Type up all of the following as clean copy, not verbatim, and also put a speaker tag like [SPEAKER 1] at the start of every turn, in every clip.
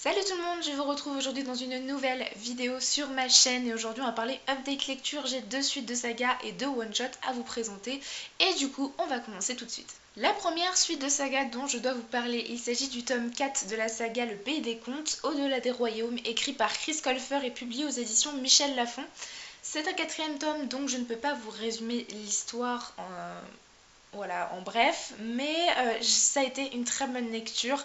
[SPEAKER 1] Salut tout le monde, je vous retrouve aujourd'hui dans une nouvelle vidéo sur ma chaîne et aujourd'hui on va parler update lecture. J'ai deux suites de saga et deux one-shot à vous présenter et du coup on va commencer tout de suite. La première suite de saga dont je dois vous parler, il s'agit du tome 4 de la saga Le Pays des Contes, Au-delà des Royaumes, écrit par Chris Colfer et publié aux éditions Michel Lafon. C'est un quatrième tome donc je ne peux pas vous résumer l'histoire en bref, mais ça a été une très bonne lecture.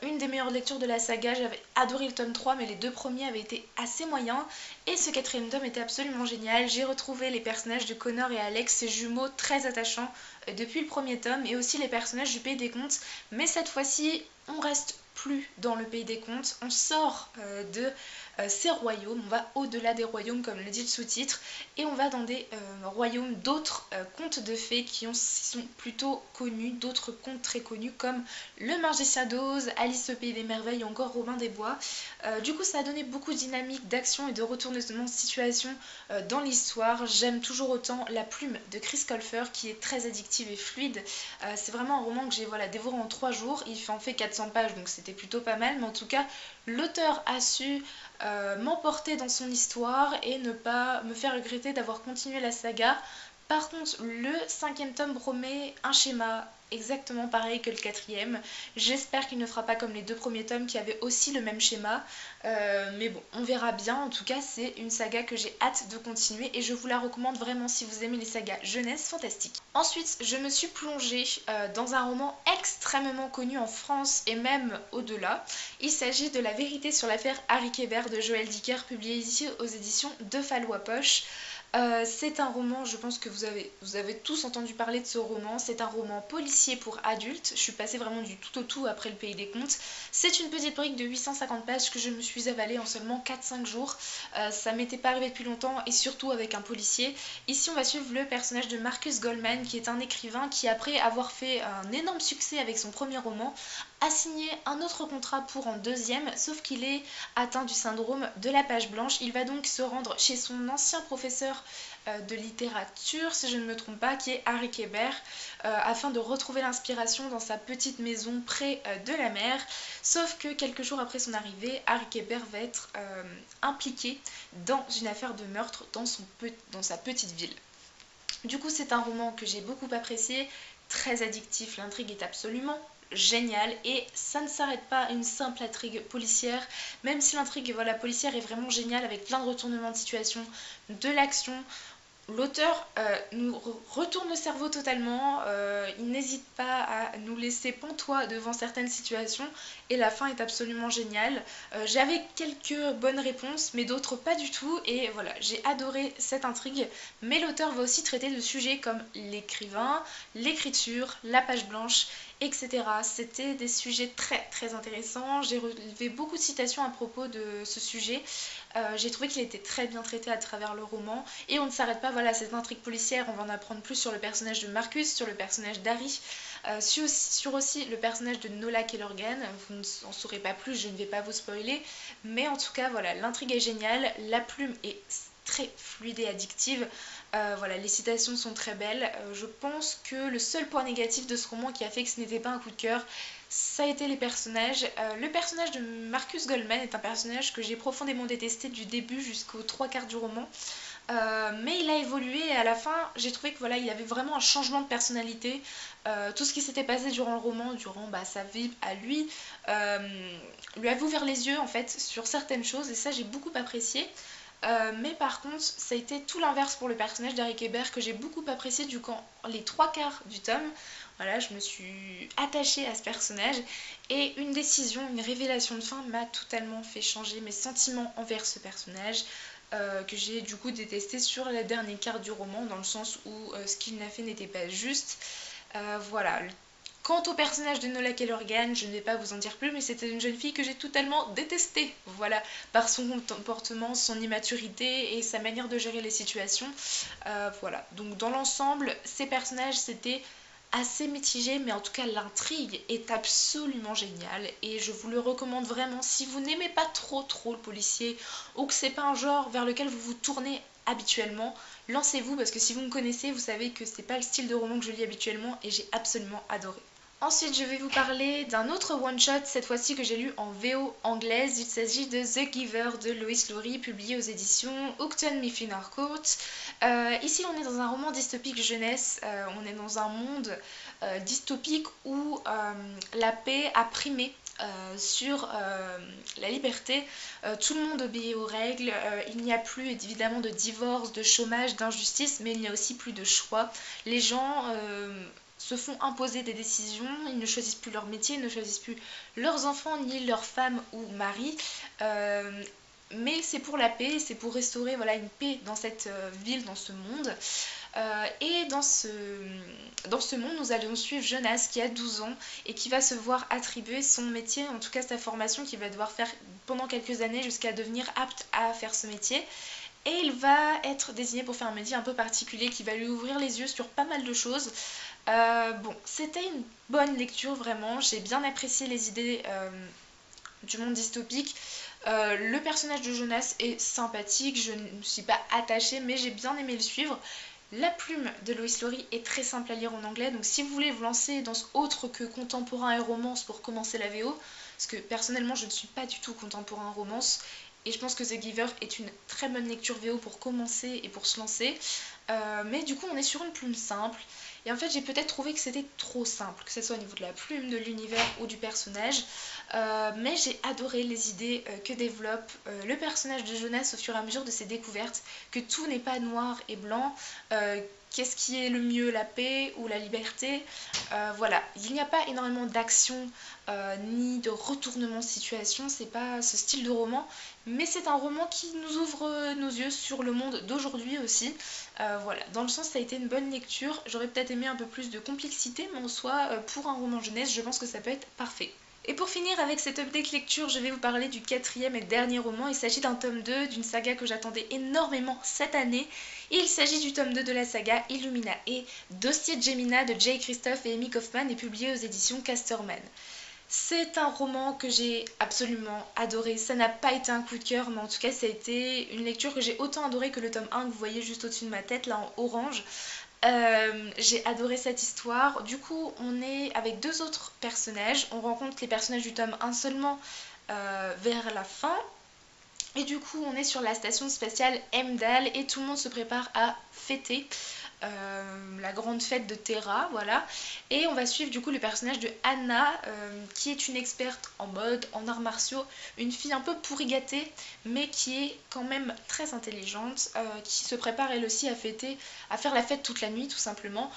[SPEAKER 1] Une des meilleures lectures de la saga, j'avais adoré le tome 3 mais les deux premiers avaient été assez moyens et ce quatrième tome était absolument génial. J'ai retrouvé les personnages de Connor et Alex, ces jumeaux très attachants depuis le premier tome, et aussi les personnages du Pays des Contes, mais cette fois-ci on reste plus dans le Pays des Contes, on sort de ces royaumes, on va au-delà des royaumes comme le dit le sous-titre, et on va dans des royaumes d'autres contes de fées qui sont plutôt connus, d'autres contes très connus comme Le Magicien d'Oz, Alice au Pays des Merveilles ou encore Robin des Bois. Du coup ça a donné beaucoup de dynamique, d'action et de retournement de situation dans l'histoire. J'aime toujours autant la plume de Chris Colfer qui est très addictive et fluide. C'est vraiment un roman que j'ai dévoré en 3 jours, il en fait 400 pages donc c'était plutôt pas mal, mais en tout cas l'auteur a su m'emporter dans son histoire et ne pas me faire regretter d'avoir continué la saga. Par contre, le cinquième tome promet un schéma exactement pareil que le quatrième. J'espère qu'il ne fera pas comme les deux premiers tomes qui avaient aussi le même schéma. Mais bon, on verra bien. En tout cas, c'est une saga que j'ai hâte de continuer et je vous la recommande vraiment si vous aimez les sagas jeunesse fantastique. Ensuite, je me suis plongée dans un roman extrêmement connu en France et même au-delà. Il s'agit de La vérité sur l'affaire Harry Kéber de Joël Dicker, publié ici aux éditions de Fallois Poche. C'est un roman, je pense que vous avez tous entendu parler de ce roman. C'est un roman policier pour adultes. Je suis passée vraiment du tout au tout après Le Pays des Contes. C'est une petite brique de 850 pages que je me suis avalée en seulement 4-5 jours. Ça m'était pas arrivé depuis longtemps et surtout avec un policier. Ici on va suivre le personnage de Marcus Goldman qui est un écrivain qui, après avoir fait un énorme succès avec son premier roman, a signé un autre contrat pour un deuxième, sauf qu'il est atteint du syndrome de la page blanche. Il va donc se rendre chez son ancien professeur de littérature, si je ne me trompe pas, qui est Harry Kéber, afin de retrouver l'inspiration dans sa petite maison près de la mer. Sauf que quelques jours après son arrivée, Harry Kéber va être impliqué dans une affaire de meurtre dans sa petite ville. Du coup, c'est un roman que j'ai beaucoup apprécié, très addictif, l'intrigue est absolument géniale et ça ne s'arrête pas à une simple intrigue policière, même si l'intrigue policière est vraiment géniale avec plein de retournements de situation, de l'action. L'auteur nous retourne le cerveau totalement, il n'hésite pas à nous laisser pantois devant certaines situations et la fin est absolument géniale. J'avais quelques bonnes réponses mais d'autres pas du tout et voilà, j'ai adoré cette intrigue, mais l'auteur va aussi traiter de sujets comme l'écrivain, l'écriture, la page blanche, etc. C'était des sujets très très intéressants, j'ai relevé beaucoup de citations à propos de ce sujet. J'ai trouvé qu'il était très bien traité à travers le roman et on ne s'arrête pas à cette intrigue policière, on va en apprendre plus sur le personnage de Marcus, sur le personnage d'Harry, sur aussi le personnage de Nola Kellergan. Vous n'en saurez pas plus, je ne vais pas vous spoiler, mais en tout cas voilà, l'intrigue est géniale, la plume est très fluide et addictive. Les citations sont très belles. Je pense que le seul point négatif de ce roman qui a fait que ce n'était pas un coup de cœur, ça a été les personnages. Le personnage de Marcus Goldman est un personnage que j'ai profondément détesté du début jusqu'aux 3/4 du roman. Mais il a évolué et à la fin j'ai trouvé que il y avait vraiment un changement de personnalité. Tout ce qui s'était passé durant le roman, durant sa vie à lui, lui avait ouvert les yeux en fait sur certaines choses et ça j'ai beaucoup apprécié. Mais par contre ça a été tout l'inverse pour le personnage d'Harry Kéber que j'ai beaucoup apprécié du quand les 3/4 du tome. Voilà, je me suis attachée à ce personnage et une décision, une révélation de fin m'a totalement fait changer mes sentiments envers ce personnage. Que j'ai du coup détesté sur la dernière quart du roman, dans le sens où ce qu'il n'a fait n'était pas juste. Voilà. Quant au personnage de Nola Kellergan, je ne vais pas vous en dire plus, mais c'était une jeune fille que j'ai totalement détestée, voilà, par son comportement, son immaturité et sa manière de gérer les situations. Voilà, donc dans l'ensemble, ces personnages, c'était assez mitigé, mais en tout cas l'intrigue est absolument géniale et je vous le recommande vraiment si vous n'aimez pas trop le policier ou que c'est pas un genre vers lequel vous vous tournez habituellement. Lancez-vous parce que si vous me connaissez, vous savez que c'est pas le style de roman que je lis habituellement et j'ai absolument adoré. Ensuite, je vais vous parler d'un autre one-shot, cette fois-ci que j'ai lu en VO anglaise. Il s'agit de The Giver de Lois Lowry, publié aux éditions Houghton Mifflin Harcourt. Ici, on est dans un roman dystopique jeunesse. On est dans un monde dystopique où la paix a primé sur la liberté. Tout le monde obéit aux règles. Il n'y a plus évidemment de divorce, de chômage, d'injustice, mais il n'y a aussi plus de choix. Les gens se font imposer des décisions, ils ne choisissent plus leur métier, ils ne choisissent plus leurs enfants ni leurs femmes ou maris. Mais c'est pour la paix, c'est pour restaurer voilà, une paix dans cette ville, dans ce monde. Et dans ce monde, nous allons suivre Jonas qui a 12 ans et qui va se voir attribuer son métier, en tout cas sa formation qu'il va devoir faire pendant quelques années jusqu'à devenir apte à faire ce métier. Et il va être désigné pour faire un métier un peu particulier qui va lui ouvrir les yeux sur pas mal de choses. Bon, c'était une bonne lecture vraiment, j'ai bien apprécié les idées du monde dystopique. Le personnage de Jonas est sympathique, je ne me suis pas attachée mais j'ai bien aimé le suivre. La plume de Lois Lowry est très simple à lire en anglais, donc si vous voulez vous lancer dans ce autre que contemporain et romance pour commencer la VO, parce que personnellement je ne suis pas du tout contemporain romance, et je pense que The Giver est une très bonne lecture VO pour commencer et pour se lancer. Mais du coup on est sur une plume simple, et en fait j'ai peut-être trouvé que c'était trop simple, que ce soit au niveau de la plume, de l'univers ou du personnage. Mais j'ai adoré les idées que développe le personnage de Jonas au fur et à mesure de ses découvertes, que tout n'est pas noir et blanc, qu'est-ce qui est le mieux, la paix ou la liberté. Voilà, il n'y a pas énormément d'action ni de retournement de situation, c'est pas ce style de roman, mais c'est un roman qui nous ouvre nos yeux sur le monde d'aujourd'hui aussi. Voilà, dans le sens ça a été une bonne lecture, j'aurais peut-être aimé un peu plus de complexité, mais en soi, pour un roman jeunesse, je pense que ça peut être parfait. Et pour finir avec cette update lecture, je vais vous parler du quatrième et dernier roman. Il s'agit d'un tome 2 d'une saga que j'attendais énormément cette année. Et il s'agit du tome 2 de la saga Illumina et Dossier de Gemina de Jay Christophe et Amy Kaufman, et publié aux éditions Casterman. C'est un roman que j'ai absolument adoré. Ça n'a pas été un coup de cœur, mais en tout cas ça a été une lecture que j'ai autant adoré que le tome 1 que vous voyez juste au-dessus de ma tête, là en orange. J'ai adoré cette histoire. Du coup, on est avec deux autres personnages. On rencontre les personnages du tome 1 seulement vers la fin. Et du coup, on est sur la station spatiale Heimdall et tout le monde se prépare à fêter la grande fête de Terra, voilà. Et on va suivre du coup le personnage de Anna, qui est une experte en mode, en arts martiaux, une fille un peu pourri gâtée, mais qui est quand même très intelligente, qui se prépare elle aussi à fêter, à faire la fête toute la nuit tout simplement.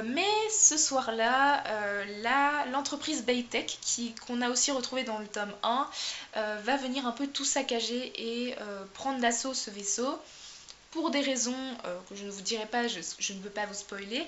[SPEAKER 1] Mais ce soir-là, l'entreprise Baytech, qu'on a aussi retrouvée dans le tome 1, va venir un peu tout saccager et prendre d'assaut ce vaisseau pour des raisons que je ne vous dirai pas, je ne veux pas vous spoiler.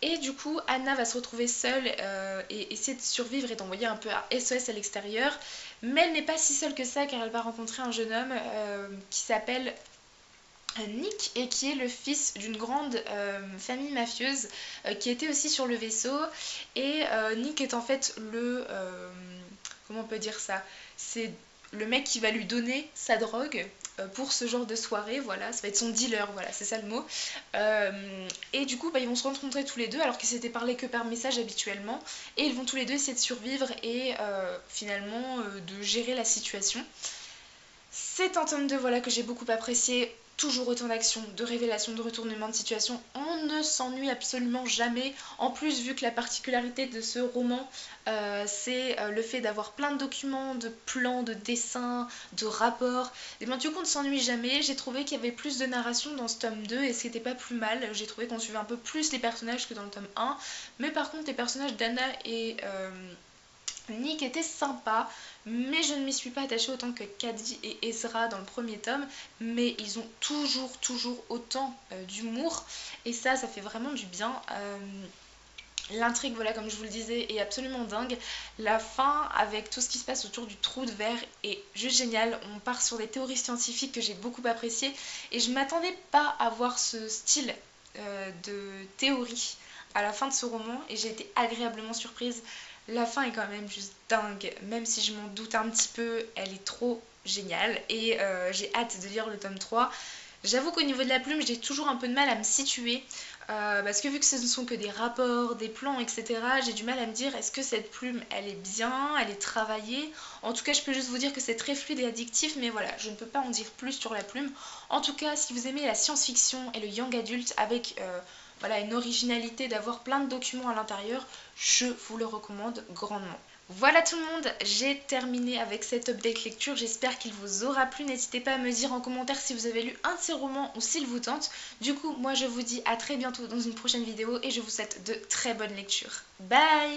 [SPEAKER 1] Et du coup, Anna va se retrouver seule et essayer de survivre et d'envoyer un peu un SOS à l'extérieur. Mais elle n'est pas si seule que ça, car elle va rencontrer un jeune homme qui s'appelle Nick, et qui est le fils d'une grande famille mafieuse qui était aussi sur le vaisseau. Et Nick est en fait comment on peut dire ça, c'est le mec qui va lui donner sa drogue pour ce genre de soirée, voilà, ça va être son dealer, voilà, c'est ça le mot. Et du coup, ils vont se rencontrer tous les deux alors qu'ils s'étaient parlé que par message habituellement, et ils vont tous les deux essayer de survivre et finalement de gérer la situation. C'est un tome 2 voilà, que j'ai beaucoup apprécié. Toujours autant d'action, de révélations, de retournements de situation. On ne s'ennuie absolument jamais. En plus, vu que la particularité de ce roman, c'est le fait d'avoir plein de documents, de plans, de dessins, de rapports. Et bien, du coup, on ne s'ennuie jamais. J'ai trouvé qu'il y avait plus de narration dans ce tome 2 et c'était pas plus mal. J'ai trouvé qu'on suivait un peu plus les personnages que dans le tome 1. Mais par contre, les personnages d'Anna et Nick était sympa, mais je ne m'y suis pas attachée autant que Caddy et Ezra dans le premier tome, mais ils ont toujours autant d'humour, et ça fait vraiment du bien. L'intrigue, voilà, comme je vous le disais, est absolument dingue. La fin, avec tout ce qui se passe autour du trou de verre, est juste génial. On part sur des théories scientifiques que j'ai beaucoup appréciées, et je m'attendais pas à voir ce style de théorie à la fin de ce roman, et j'ai été agréablement surprise. La fin est quand même juste dingue, même si je m'en doute un petit peu, elle est trop géniale, et j'ai hâte de lire le tome 3. J'avoue qu'au niveau de la plume, j'ai toujours un peu de mal à me situer. Parce que vu que ce ne sont que des rapports, des plans, etc., j'ai du mal à me dire est-ce que cette plume elle est bien, elle est travaillée. En tout cas, je peux juste vous dire que c'est très fluide et addictif, mais voilà, je ne peux pas en dire plus sur la plume. En tout cas, si vous aimez la science-fiction et le young adult avec voilà, une originalité d'avoir plein de documents à l'intérieur, je vous le recommande grandement. Voilà tout le monde, j'ai terminé avec cette update lecture, j'espère qu'il vous aura plu, n'hésitez pas à me dire en commentaire si vous avez lu un de ces romans ou s'il vous tente. Du coup, moi je vous dis à très bientôt dans une prochaine vidéo et je vous souhaite de très bonnes lectures. Bye!